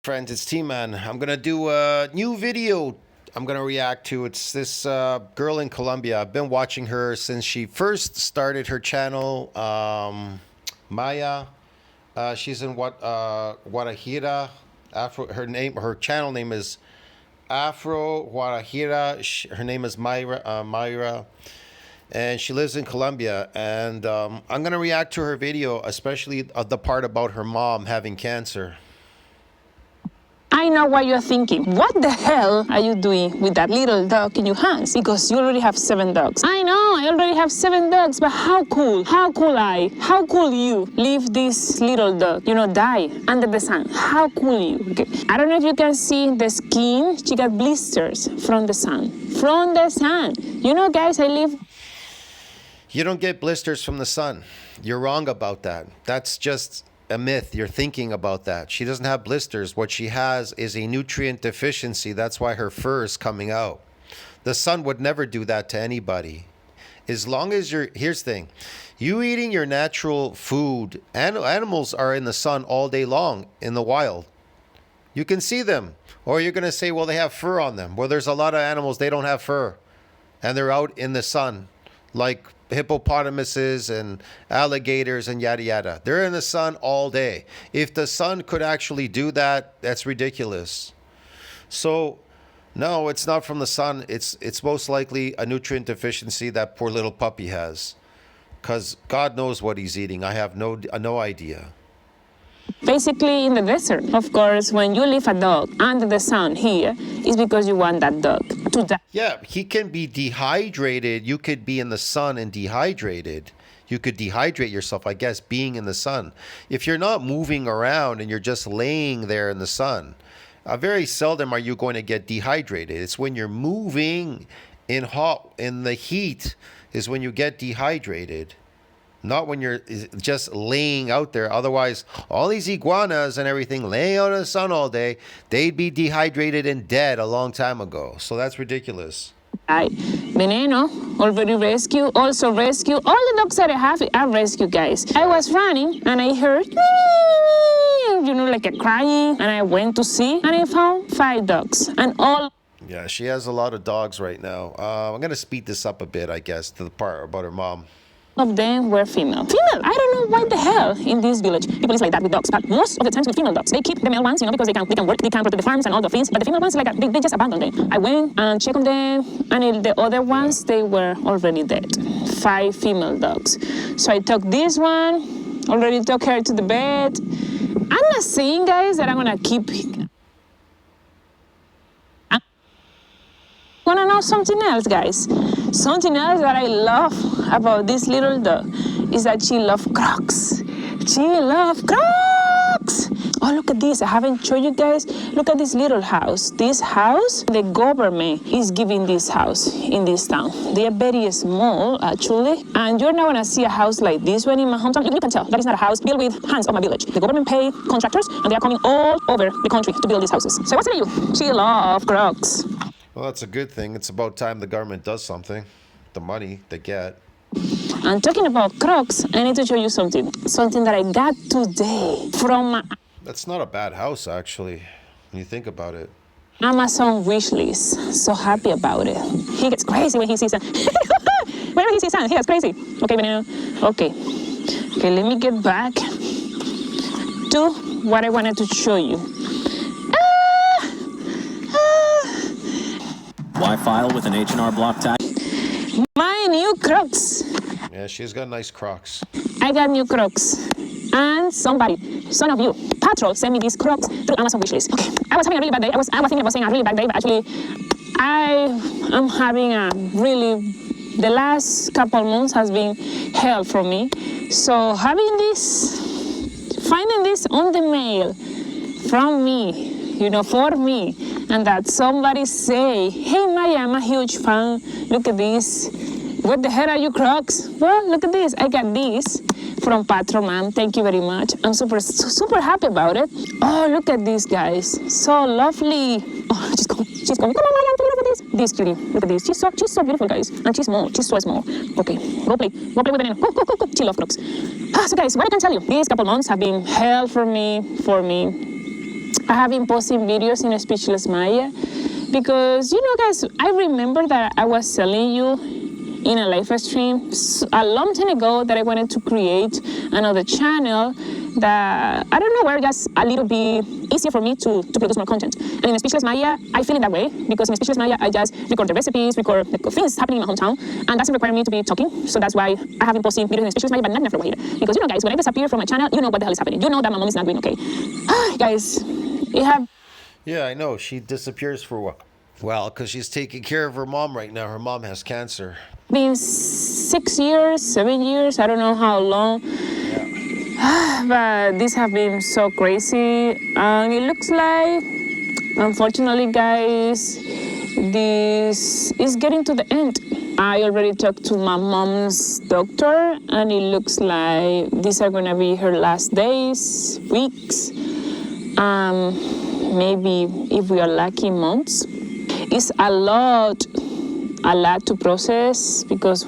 Friends, it's T-Man. I'm gonna do a new video. I'm gonna react to. It's this girl in Colombia. I've been watching her since she first started her channel. Maya. She's in Guadalajara. Her channel name is Afro Guadalajara. Her name is Myra, and she lives in Colombia. And I'm gonna react to her video, especially the part about her mom having cancer. I know what you're thinking. What the hell are you doing with that little dog in your hands? Because you already have 7 dogs. I know, I already have 7 dogs, but how cool you leave this little dog, die under the sun? How cool you? Okay. I don't know if you can see the skin. She got blisters from the sun. From the sun. Guys, I live... You don't get blisters from the sun. You're wrong about that. That's just a myth. You're thinking about that. She doesn't have blisters. What she has is a nutrient deficiency. That's why her fur is coming out. The sun would never do that to anybody. As long as here's the thing. You eating your natural food, animals are in the sun all day long in the wild. You can see them. Or you're going to say, well, they have fur on them. Well, there's a lot of animals, they don't have fur. And they're out in the sun. Like hippopotamuses and alligators and yada yada. They're in the sun all day. If the sun could actually do that, that's ridiculous. So no, it's not from the sun. It's most likely a nutrient deficiency that poor little puppy has, because God knows what he's eating. I have no idea. Basically in the desert. Of course, when you leave a dog under the sun here, it's because you want that dog to die. Yeah, he can be dehydrated. You could be in the sun and dehydrated. You could dehydrate yourself, I guess, being in the sun. If you're not moving around and you're just laying there in the sun, very seldom are you going to get dehydrated. It's when you're moving in the heat is when you get dehydrated. Not when you're just laying out there. Otherwise, all these iguanas and everything laying out in the sun all day, they'd be dehydrated and dead a long time ago. So that's ridiculous. Veneno, already rescue, also rescue. All the dogs that I have, I rescue, guys. I was running and I heard, like a crying, and I went to see, and I found 5 dogs, and all... Yeah, she has a lot of dogs right now. I'm going to speed this up a bit, I guess, to the part about her mom. Of them were female. Female! I don't know why the hell in this village people is like that with dogs, but most of the times with female dogs. They keep the male ones, because they can work, they can protect the farms and all the things, but the female ones, they just abandon them. I went and checked on them, and the other ones, they were already dead. 5 female dogs. So I took this one, already took her to the bed. I'm not saying, guys, that I'm gonna keep... Wanna know something else, guys? Something else that I love about this little dog is that she loves Crocs. She loves Crocs! Oh, look at this. I haven't shown you guys. Look at this little house. This house, the government is giving this house in this town. They are very small, actually. And you're not going to see a house like this one in my hometown. You can tell that is not a house built with hands of my village. The government paid contractors, and they are coming all over the country to build these houses. So what's telling you? She loves Crocs. Well, that's a good thing. It's about time the government does something. The money they get. And talking about Crocs, I need to show you something. Something that I got today from my... That's not a bad house, actually, when you think about it. Amazon wish list. So happy about it. He gets crazy when he sees it. Whenever he sees it, he gets crazy. Okay, Veneno. Okay, let me get back to what I wanted to show you. Why file with an H&R Block tag? My new Crocs. Yeah, she's got nice Crocs. I got new Crocs. And somebody, some of you, Patrol, sent me these Crocs through Amazon wishlist. Okay, I was having a really bad day. I was thinking about saying a really bad day, but actually, I am having a really... The last couple months has been hell for me. So having this, finding this on the mail from me, for me, and that somebody say, hey Maya, I'm a huge fan, look at this. What the hell are you Crocs? Well, look at this, I got this from Patro, ma'am, thank you very much. I'm super happy about it. Oh, look at this, guys, so lovely. Oh, she's coming, come on Maya, look at this. This cutie, look at this, she's so beautiful, guys, and she's so small. Okay, go play with the name. Go, she loves Crocs. So guys, what I can tell you, these couple months have been hell for me. I have been posting videos in Speechless Maya because, guys, I remember that I was telling you in a live stream a long time ago that I wanted to create another channel that, I don't know, were just a little bit easier for me to produce more content. And in Speechless Maya, I feel in that way because in Speechless Maya, I just record the recipes, record the things happening in my hometown, and doesn't require me to be talking. So that's why I have been posting videos in Speechless Maya, but not never here. Because, guys, when I disappear from my channel, you know what the hell is happening. You know that my mom is not doing okay. Guys, it have Yeah, I know. She disappears for what? Well, because she's taking care of her mom right now. Her mom has cancer. been 6 years, 7 years, I don't know how long. But these have been so crazy. And it looks like, unfortunately, guys, this is getting to the end. I already talked to my mom's doctor, and it looks like these are gonna be her last days, weeks, maybe if we are lucky, months. It's a lot to process because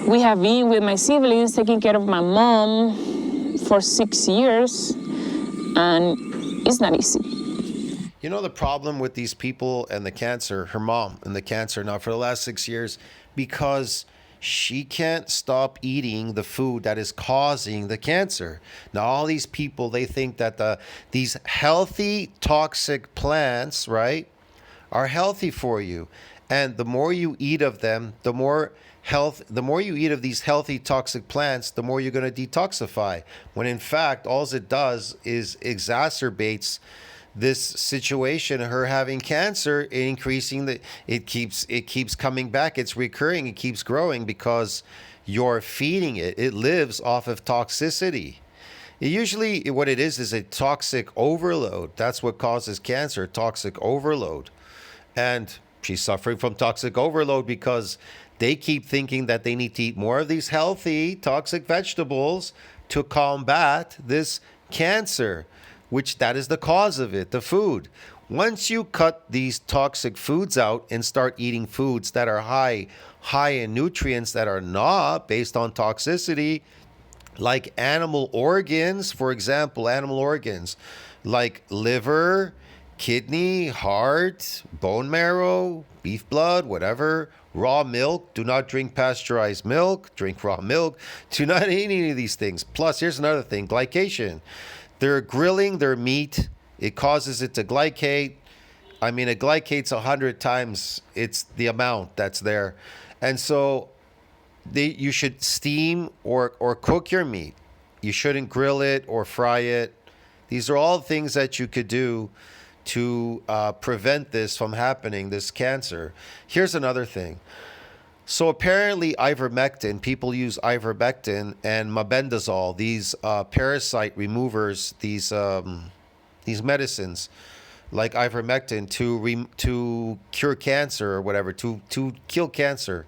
we have been with my siblings taking care of my mom for 6 years, and it's not easy. You know the problem with these people and the cancer, her mom and the cancer now for the last 6 years, because she can't stop eating the food that is causing the cancer. Now, all these people, they think that these healthy, toxic plants, right, are healthy for you. And the more you eat of them, the more you eat of these healthy, toxic plants, the more you're going to detoxify. When in fact, all it does is exacerbates this situation, her having cancer, increasing it keeps coming back, it's recurring, it keeps growing because you're feeding it. It lives off of toxicity. Usually what it is a toxic overload. That's what causes cancer, toxic overload. And she's suffering from toxic overload because they keep thinking that they need to eat more of these healthy, toxic vegetables to combat this cancer, which that is the cause of it, the food. Once you cut these toxic foods out and start eating foods that are high in nutrients that are not based on toxicity, like animal organs, for example, animal organs like liver, kidney, heart, bone marrow, beef blood, whatever, raw milk. Do not drink pasteurized milk, drink raw milk. Do not eat any of these things. Plus, here's another thing, glycation. They're grilling their meat. It causes it to glycate. I mean, it glycates 100 times. It's the amount that's there. And so you should steam or cook your meat. You shouldn't grill it or fry it. These are all things that you could do to prevent this from happening, this cancer. Here's another thing. So apparently ivermectin, people use ivermectin and mebendazole, these parasite removers, these medicines like ivermectin to cure cancer or whatever, to kill cancer.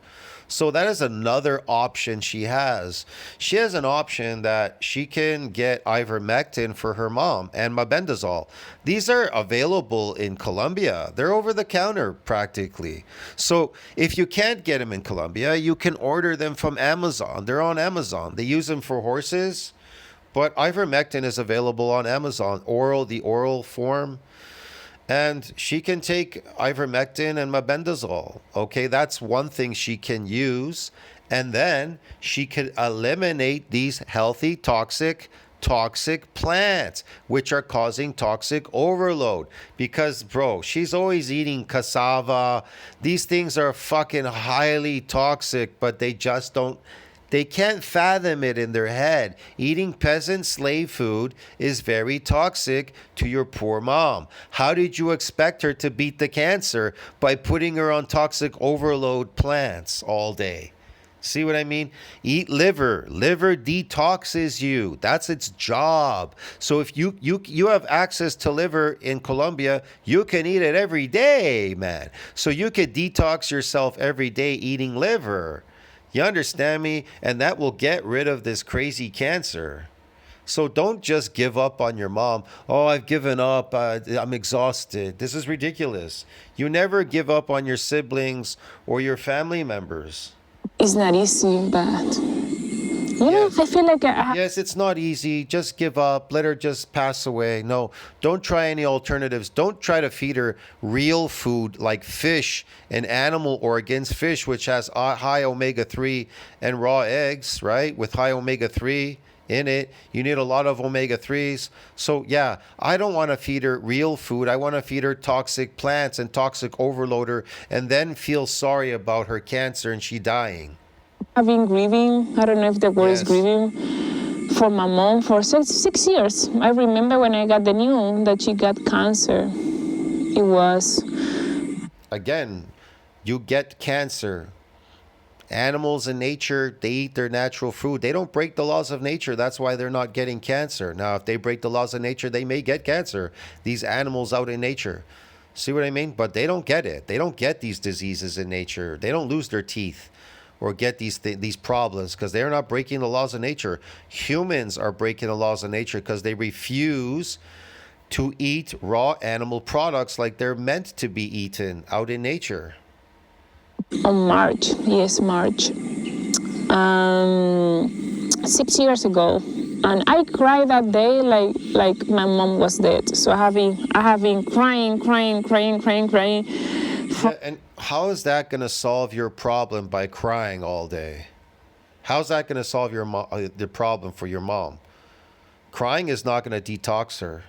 So that is another option she has. She has an option that she can get ivermectin for her mom and mebendazole. These are available in Colombia. They're over the counter practically. So if you can't get them in Colombia, you can order them from Amazon. They're on Amazon. They use them for horses, but ivermectin is available on Amazon, the oral form. And she can take ivermectin and mebendazole. Okay, that's one thing she can use. And then she could eliminate these healthy, toxic plants, which are causing toxic overload. Because, bro, she's always eating cassava. These things are fucking highly toxic, but they just don't. They can't fathom it in their head. Eating peasant slave food is very toxic to your poor mom. How did you expect her to beat the cancer? By putting her on toxic overload plants all day. See what I mean? Eat liver. Liver detoxes you. That's its job. So if you have access to liver in Colombia, you can eat it every day, man. So you could detox yourself every day eating liver. You understand me? And that will get rid of this crazy cancer. So don't just give up on your mom. Oh, I've given up. I'm exhausted. This is ridiculous. You never give up on your siblings or your family members. It's not easy, but Yes. I feel like I Yes, it's not easy. Just give up. Let her just pass away. No, don't try any alternatives. Don't try to feed her real food like fish and animal organs. Fish, which has high omega 3, and raw eggs, right? With high omega 3 in it. You need a lot of omega 3s. So, yeah, I don't want to feed her real food. I want to feed her toxic plants and toxic overload her and then feel sorry about her cancer and she dying. have been grieving. I don't know if the word is Yes. grieving for my mom for 6 years. I remember when I got the news that she got cancer. It was Again, you get cancer. Animals in nature, they eat their natural food. They don't break the laws of nature. That's why they're not getting cancer. Now, if they break the laws of nature, they may get cancer. These animals out in nature. See what I mean? But they don't get it. They don't get these diseases in nature. They don't lose their teeth or get these problems because they're not breaking the laws of nature. Humans are breaking the laws of nature because they refuse to eat raw animal products like they're meant to be eaten out in nature. on March. Yes, March. 6 years ago, and I cried that day like my mom was dead. So I have been crying. Yeah, and how is that going to solve your problem by crying all day? How's that going to solve the problem for your mom? Crying is not going to detox her.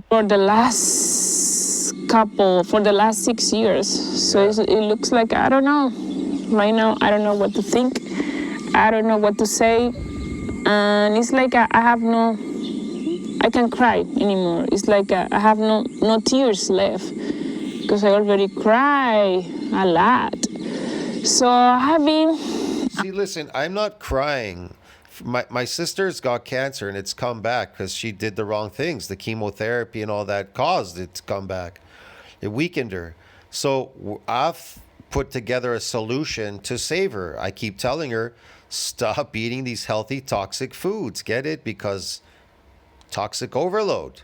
For the last 6 years. So Yeah. it looks like I don't know. Right now, I don't know what to think. I don't know what to say, and it's like I can't cry anymore. It's like I have no tears left because I already cry a lot. So I have been. See, listen, I'm not crying. My sister's got cancer and it's come back because she did the wrong things. The chemotherapy and all that caused it to come back. It weakened her. So I've put together a solution to save her. I keep telling her, stop eating these healthy toxic foods. Get it? Because toxic overload.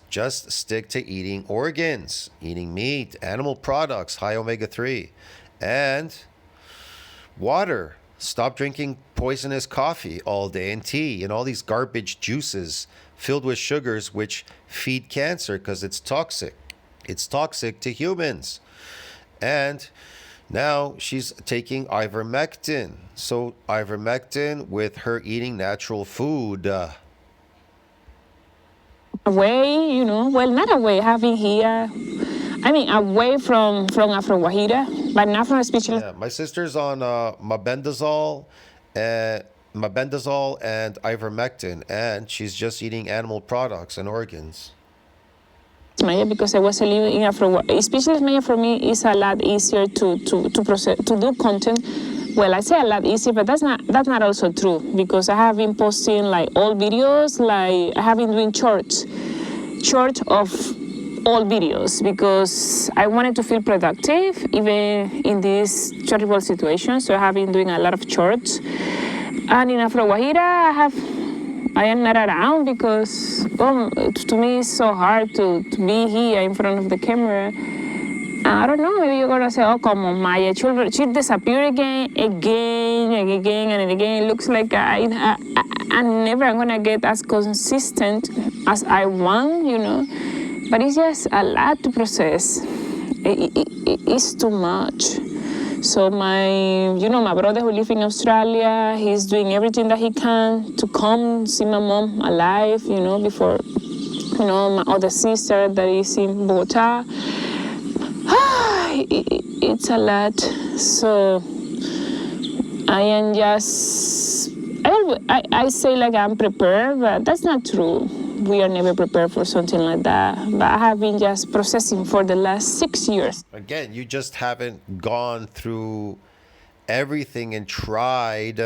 Just stick to eating organs, eating meat, animal products, high omega 3, and water. Stop drinking poisonous coffee all day and tea and all these garbage juices filled with sugars which feed cancer because it's toxic. It's toxic to humans. And now she's taking ivermectin. So ivermectin with her eating natural food. Away, well, not away, having here, away from Afro Guajira, but not from a speechless. Yeah, my sister's on mebendazole and ivermectin, and she's just eating animal products and organs. Maya because I was living in Afro. Speechless Maya for me is a lot easier to process, to do content. Well, I say a lot easier, but that's not also true because I have been posting like old videos, like I have been doing short of old videos because I wanted to feel productive even in this terrible situation. So I have been doing a lot of shorts. And in Afro Guajira, I am not around because to me it's so hard to be here in front of the camera. I don't know, maybe you're gonna say, oh, come on, Maya, she disappeared again, and again. It looks like I'm never gonna get as consistent as I want, But it's just a lot to process. It's too much. So my brother who lives in Australia, he's doing everything that he can to come see my mom alive, before, my other sister that is in Bogota. It's a lot. So I am just, I say like I'm prepared, but that's not true. We are never prepared for something like that. But I have been just processing for the last 6 years. Again, you just haven't gone through everything and tried.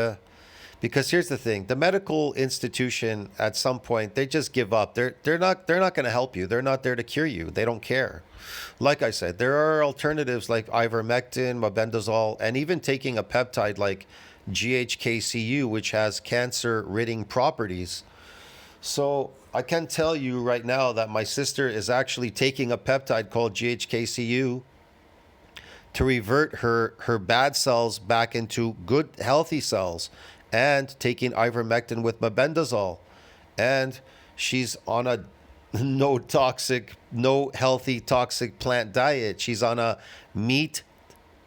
Because here's the thing: the medical institution, at some point, they just give up. They're not going to help you. They're not there to cure you. They don't care. Like I said, there are alternatives like ivermectin, mebendazole, and even taking a peptide like GHKCU, which has cancer-ridding properties. So I can tell you right now that my sister is actually taking a peptide called GHKCU to revert her bad cells back into good, healthy cells. and taking ivermectin with mebendazole. And she's on a no healthy toxic plant diet. She's on a meat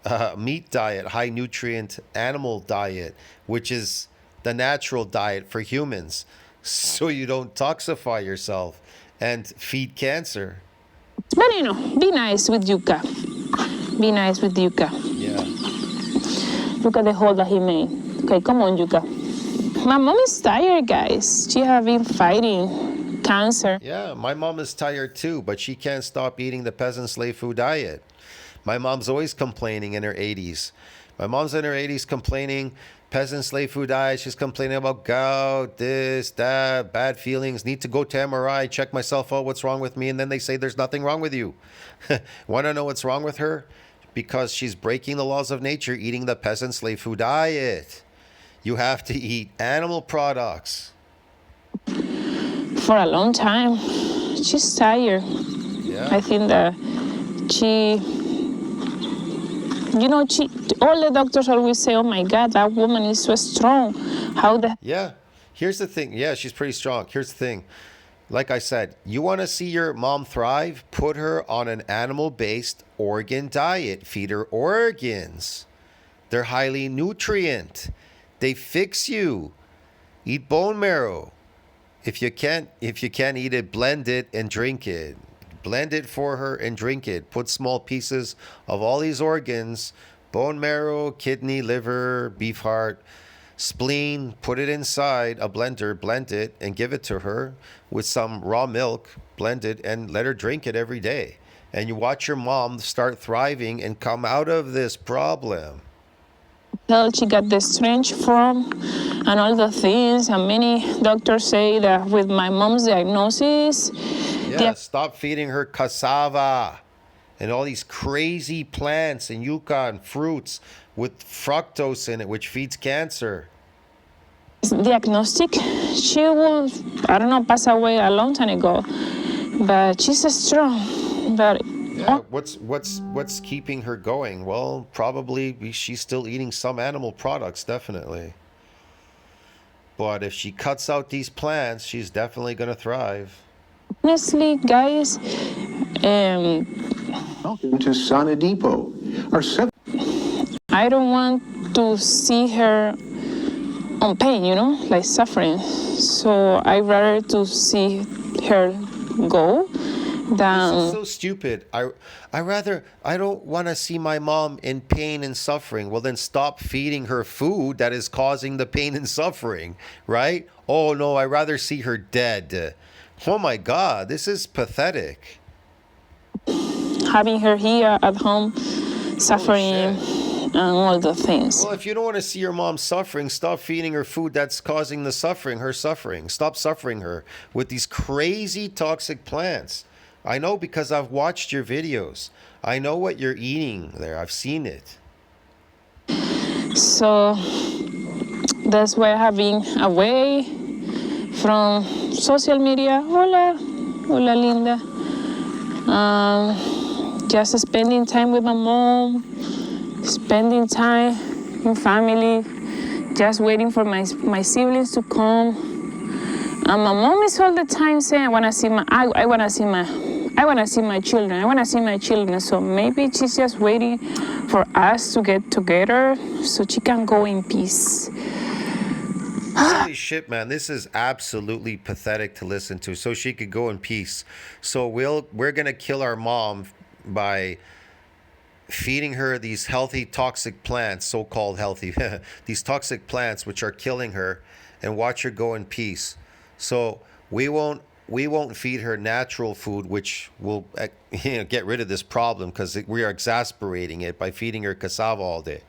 diet, high nutrient animal diet, which is the natural diet for humans, so you don't toxify yourself and feed cancer. But be nice with Yuka. Be nice with Yuka. Yeah. Look at the hole that he made. Okay, come on, Yuka. My mom is tired, guys. She have been fighting cancer. Yeah, my mom is tired too, but she can't stop eating the peasant slave food diet. My mom's always complaining in her 80s. My mom's in her 80s complaining, peasant slave food diet. She's complaining about gout, this, that, bad feelings, need to go to MRI, check myself out, what's wrong with me? And then they say there's nothing wrong with you. Want to know what's wrong with her? Because she's breaking the laws of nature, eating the peasant slave food diet. You have to eat animal products. For a long time, she's tired. Yeah. I think that all the doctors always say, oh my God, that woman is so strong. How the... Yeah. Here's the thing. Yeah, she's pretty strong. Here's the thing. Like I said, you want to see your mom thrive? Put her on an animal-based organ diet. Feed her organs. They're highly nutrient. They fix you. Eat bone marrow. If you can't eat it, blend it and drink it. Blend it for her and drink it. Put small pieces of all these organs, bone marrow, kidney, liver, beef heart, spleen, put it inside a blender, blend it, and give it to her with some raw milk, blend it, and let her drink it every day. And you watch your mom start thriving and come out of this problem. She got the strength from and all the things, and many doctors say that with my mom's diagnosis, Yeah, stop feeding her cassava and all these crazy plants and yucca and fruits with fructose in it, which feeds cancer. diagnostic, she will, I don't know, pass away a long time ago, but she's strong. But Yeah, what's keeping her going? Well, probably she's still eating some animal products, definitely. But if she cuts out these plants, she's definitely going to thrive. honestly, guys, Welcome to Sana Depot. Our I don't want to see her on pain, like suffering. So I'd rather to see her go This than... is so stupid. I don't want to see my mom in pain and suffering. Well, then stop feeding her food that is causing the pain and suffering, right? Oh no, I'd rather see her dead. Oh my God, this is pathetic. having her here at home, suffering, and all the things. Well, if you don't want to see your mom suffering, stop feeding her food that's causing the suffering, her suffering. Stop suffering her with these crazy toxic plants. I know because I've watched your videos. I know what you're eating there. I've seen it. So that's why I have been away from social media. Hola, hola, linda. Just spending time with my mom, spending time in family, just waiting for my siblings to come. And my mom is all the time saying, I want to see my children. I want to see my children. So maybe she's just waiting for us to get together so she can go in peace. Holy shit, man. This is absolutely pathetic to listen to. So she could go in peace. So we're going to kill our mom by feeding her these healthy toxic plants, so-called healthy, these toxic plants which are killing her, and watch her go in peace. So we won't feed her natural food, which will get rid of this problem, because we are exasperating it by feeding her cassava all day.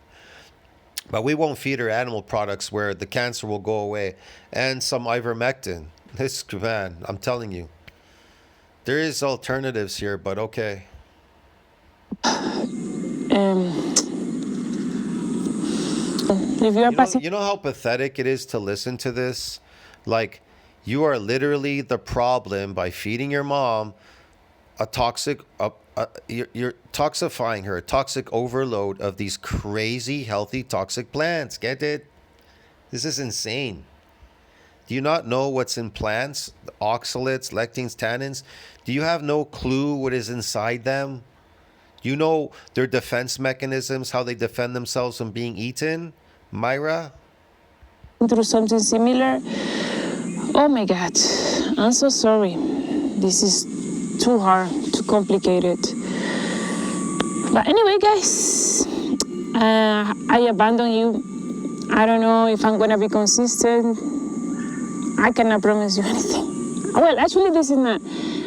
But we won't feed her animal products where the cancer will go away, and some ivermectin. This, man, I'm telling you, there is alternatives here, but okay. If you are passing... You know how pathetic it is to listen to this? Like, you are literally the problem by feeding your mom a toxic, you're toxifying her, a toxic overload of these crazy, healthy, toxic plants. Get it? This is insane. Do you not know what's in plants? The oxalates, lectins, tannins? Do you have no clue what is inside them? Do you know their defense mechanisms, how they defend themselves from being eaten? Myra? Through something similar. Oh my God, I'm so sorry. This is too hard, too complicated. But anyway, guys, I abandon you. I don't know if I'm gonna be consistent. I cannot promise you anything. Well, actually, this is not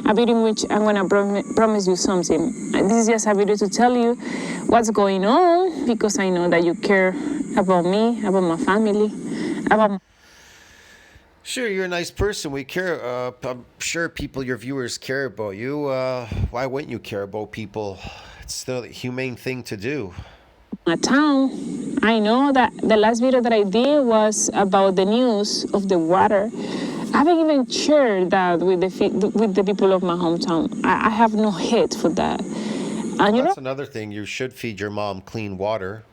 a video in which I'm gonna promise you something. This is just a video to tell you what's going on, because I know that you care about me, about my family, about. Sure, you're a nice person. We care. I'm sure people, your viewers, care about you. Why wouldn't you care about people? It's the humane thing to do. My town. I know that the last video that I did was about the news of the water. I haven't even shared that with the people of my hometown. I have no hate for that. And you know, That's another thing. You should feed your mom clean water.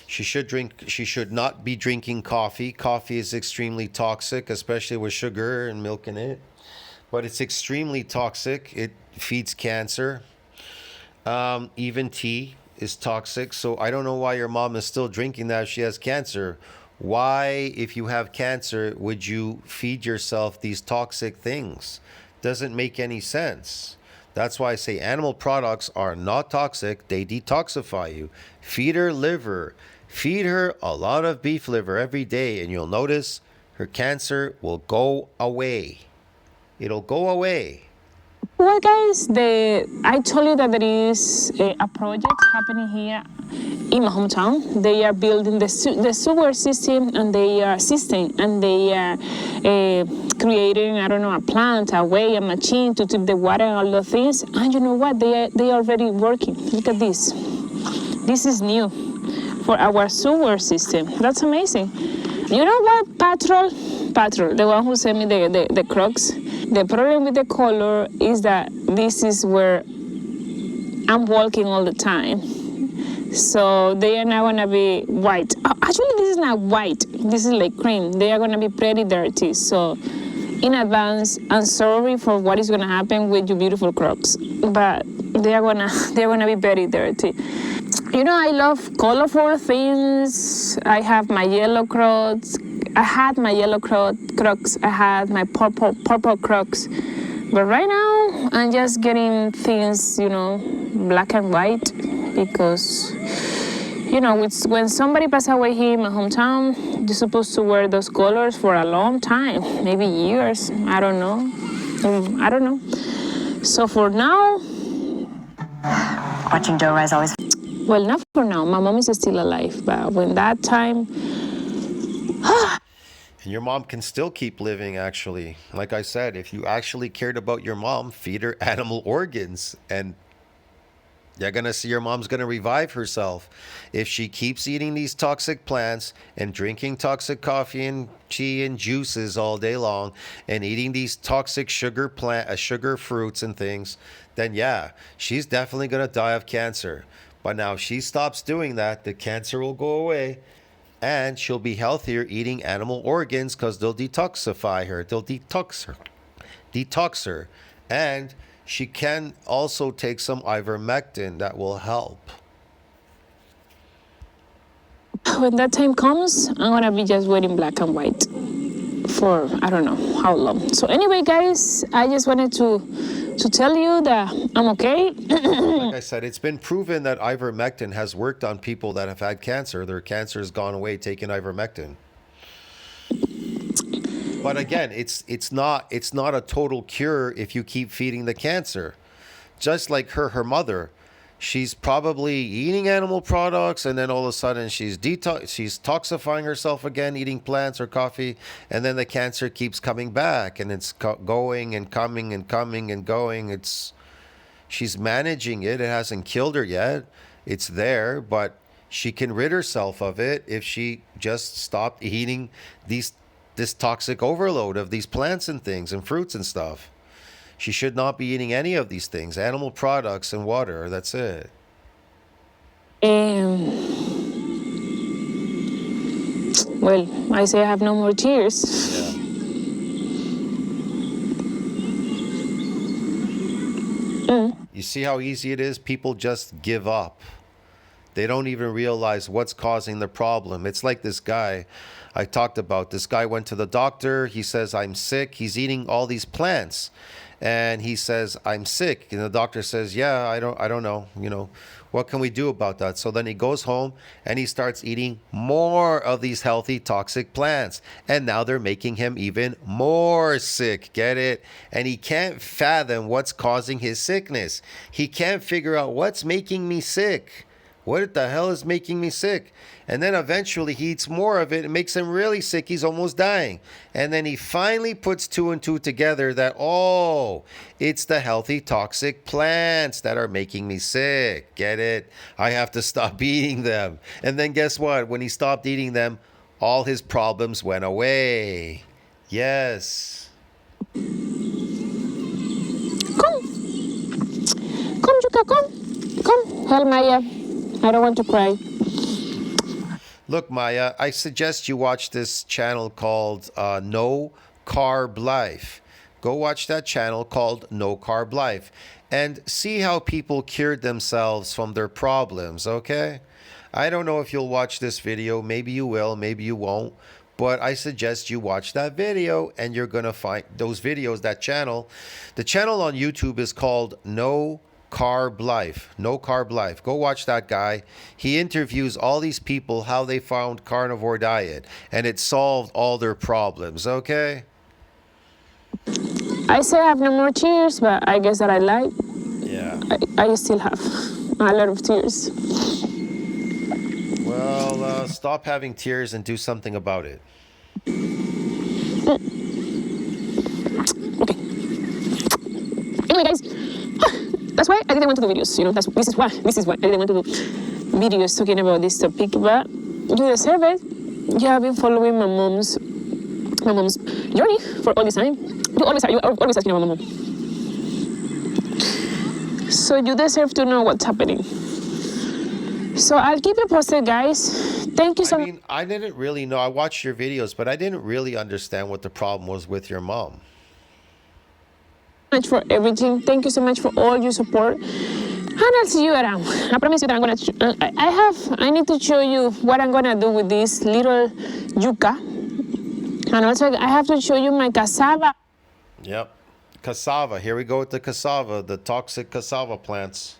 She should not be drinking coffee. Coffee is extremely toxic, especially with sugar and milk in it. But it's extremely toxic. It feeds cancer. Even tea is toxic. So I don't know why your mom is still drinking that if she has cancer. Why, if you have cancer, would you feed yourself these toxic things? Doesn't make any sense. That's why I say animal products are not toxic. They detoxify you. Feed her liver. Feed her a lot of beef liver every day, and you'll notice her cancer will go away. It'll go away. well, guys, I told you that there is a project happening here in my hometown. They are building the sewer system, and they are assisting, and they are creating, I don't know, a plant, a way, a machine to treat the water and all those things. And you know what? They are already working. Look at this. This is new for our sewer system. That's amazing. You know what, Patrol, the one who sent me the Crocs, the problem with the color is that this is where I'm walking all the time. So they are now gonna be white. Actually, this is not white. This is like cream. They are gonna be pretty dirty. So in advance, I'm sorry for what is gonna happen with your beautiful Crocs, but they're gonna be very dirty. You know, I love colorful things. I have my yellow Crocs. I had my yellow Crocs. I had my purple Crocs. But right now, I'm just getting things, black and white, because, when somebody passes away here in my hometown, you're supposed to wear those colors for a long time, maybe years. I don't know. So for now, watching dough rise always. well, not for now. My mom is still alive, but when that time. And your mom can still keep living, actually. Like I said, if you actually cared about your mom, feed her animal organs. And you're going to see your mom's going to revive herself. If she keeps eating these toxic plants and drinking toxic coffee and tea and juices all day long and eating these toxic sugar fruits and things, then yeah, she's definitely going to die of cancer. But now if she stops doing that, the cancer will go away. And she'll be healthier eating animal organs because they'll detoxify her. They'll detox her. And she can also take some ivermectin that will help. When that time comes, I'm going to be just wearing black and white for I don't know how long. So anyway, guys, I just wanted to tell you that I'm okay. Like I said, it's been proven that ivermectin has worked on people that have had cancer. Their cancer has gone away taking ivermectin. But again, it's not a total cure if you keep feeding the cancer. Just like her mother, she's probably eating animal products, and then all of a sudden she's toxifying herself again, eating plants or coffee, and then the cancer keeps coming back, and it's going and coming and coming and going. She's managing it. It hasn't killed her yet. It's there, but she can rid herself of it if she just stopped eating this toxic overload of these plants and things and fruits and stuff. She should not be eating any of these things, animal products and water. That's it. Well, I say I have no more tears. Yeah. You see how easy it is? People just give up. They don't even realize what's causing the problem. It's like this guy I talked about. This guy went to the doctor. He says, I'm sick. He's eating all these plants. And he says, I'm sick. And the doctor says, yeah, I don't know. What can we do about that? So then he goes home and he starts eating more of these healthy toxic plants. And now they're making him even more sick. Get it? And he can't fathom what's causing his sickness. He can't figure out what's making me sick. What the hell is making me sick? And then eventually he eats more of it. It makes him really sick. He's almost dying. And then he finally puts two and two together that, oh, it's the healthy toxic plants that are making me sick. Get it? I have to stop eating them. And then guess what? When he stopped eating them, all his problems went away. Yes. Come, Yuka, come. Help Maya. I don't want to cry. Look, Maya, I suggest you watch this channel called No Carb Life. Go watch that channel called No Carb Life and see how people cured themselves from their problems, okay? I don't know if you'll watch this video. Maybe you will, maybe you won't. But I suggest you watch that video and you're going to find those videos, that channel. The channel on YouTube is called No Carb Life. No Carb Life. Go watch that guy. He interviews all these people how they found carnivore diet and it solved all their problems, okay? I say I have no more tears, but I guess that I lied. Yeah. I still have a lot of tears. Well, stop having tears and do something about it. Okay. Anyway, guys, that's why I didn't want to do videos. This is why I didn't want to do videos talking about this topic. But you deserve it. You have been following my mom's journey for all this time. You're always asking about my mom. So you deserve to know what's happening. So I'll keep you posted, guys. Thank you so much. I mean, I didn't really know. I watched your videos, but I didn't really understand what the problem was with your mom. Much for everything. Thank you so much for all your support. And I'll see you around. I promise you that I need to show you what I'm gonna do with this little yucca. And also I have to show you my cassava Yep. Cassava. Here we go with the cassava, the toxic cassava plants.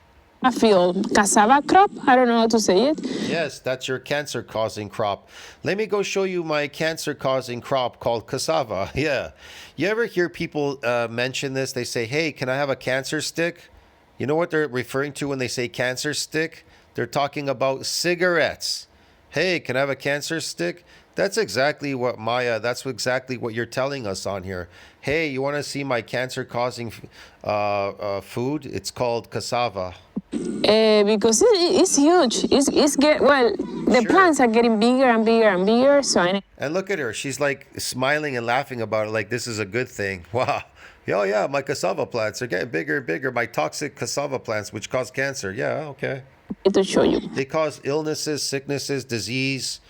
field. Cassava crop. I don't know how to say it. Yes, that's your cancer-causing crop. Let me go show you my cancer-causing crop called cassava. Yeah. You ever hear people mention this? They say, hey, can I have a cancer stick? You know what they're referring to when they say cancer stick? They're talking about cigarettes. Hey, can I have a cancer stick? That's exactly what that's exactly what you're telling us on here. Hey, you want to see my cancer-causing food? It's called cassava. Because it's huge. The plants are getting bigger and bigger and bigger. So And look at her. She's like smiling and laughing about it like this is a good thing. Wow. Oh, yeah, my cassava plants are getting bigger and bigger. My toxic cassava plants, which cause cancer. Yeah, okay. to show you. They cause illnesses, sicknesses, disease.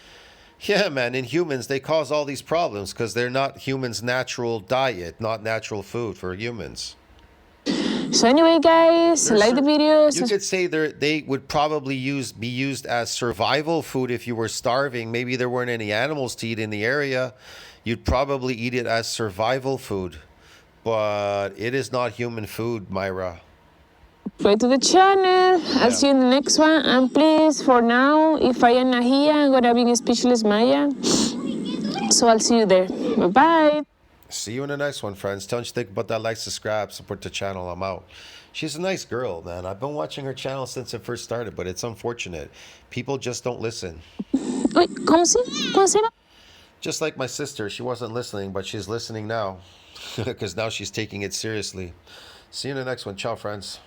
Yeah, man, in humans, they cause all these problems because they're not humans' natural diet, not natural food for humans. So anyway, guys, like the videos. You could say they would probably be used as survival food if you were starving. Maybe there weren't any animals to eat in the area. You'd probably eat it as survival food. But it is not human food, Myra. Subscribe to the channel. I'll see you in the next one. And please, for now, if I am not here, I'm going to be in Speechless Maya. So I'll see you there. Bye-bye. See you in the next one, friends. Tell me what you think about that. Like, subscribe, support the channel. I'm out. She's a nice girl, man. I've been watching her channel since it first started, but it's unfortunate. People just don't listen. Wait, ¿cómo se va? Just like my sister. She wasn't listening, but she's listening now. Because now she's taking it seriously. See you in the next one. Ciao, friends.